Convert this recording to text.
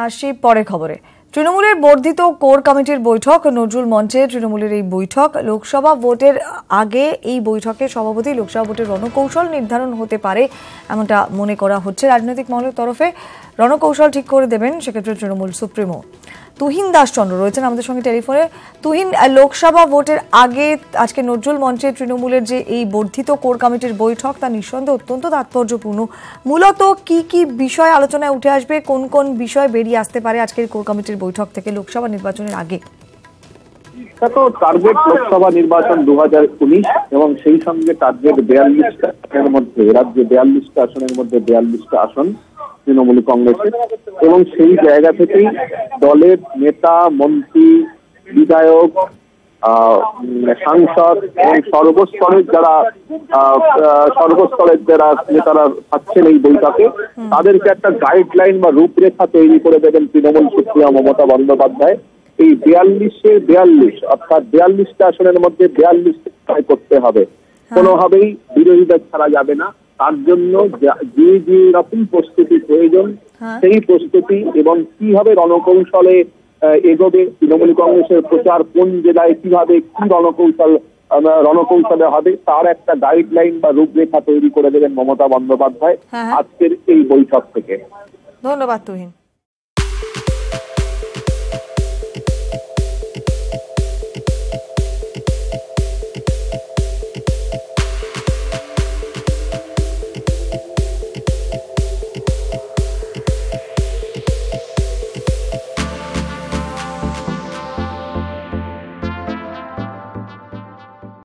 আসি পরের খবরে। তৃণমূলের বর্ধিত কোর কমিটির বৈঠক, নজরুল মঞ্চে তৃণমূলের এই বৈঠক। লোকসভা ভোটের আগে এই বৈঠকে সভাপতি লোকসভা ভোটের রণকৌশল নির্ধারণ হতে পারে এমনটা মনে করা হচ্ছে রাজনৈতিক মহলের তরফে। রণকৌশল ঠিক করে দেবেন সেক্ষেত্রে তৃণমূল সুপ্রিমো তুহিন দাসচন্দ্র রয়েছেন আমাদের সঙ্গে টেলিফোনে। তুহিন, লোকসভা ভোটের আগে আজকে নজরুল মঞ্চে তৃণমূলের যে এই বর্ধিত কোর কমিটির বৈঠক তা নিঃসন্দেহে অত্যন্ত তাৎপর্যপূর্ণ। মূলত কি কি বিষয় আলোচনায় উঠে আসবে, কোন কোন বিষয় বেরিয়ে আসতে পারে আজকের কোর কমিটির বৈঠক থেকে লোকসভা নির্বাচনের আগে? টার্গেট লোকসভা নির্বাচন 2019 এবং সেই সঙ্গে টার্গেট 42টা আসনের মধ্যে, রাজ্যে 42টা আসনের মধ্যে 42টা আসন তৃণমূল কংগ্রেসের। এবং সেই জায়গা থেকেই দলের নেতা, মন্ত্রী, বিধায়ক, সাংসদ এবং সর্বস্তরের যারা নেতারা থাকছেন এই বৈঠকে, তাদেরকে একটা গাইডলাইন বা রূপরেখা তৈরি করে দেবেন তৃণমূল সুপ্রিমো মমতা বন্দ্যোপাধ্যায়। এই 42 অর্থাৎ 42টা আসনের মধ্যে 42টা করতে হবে, কোনোভাবেই বিরোধীদের ছাড়া যাবে না। তার জন্য যে রকম প্রস্তুতি প্রয়োজন সেই প্রস্তুতি এবং কিভাবে রণকৌশলে এগোবে তৃণমূল কংগ্রেসের প্রচার, কোন জেলায় কিভাবে কি রণকৌশলে হবে তার একটা গাইডলাইন বা রূপরেখা তৈরি করে দেবেন মমতা বন্দ্যোপাধ্যায় আজকের এই বৈঠক থেকে। ধন্যবাদ তুহিন।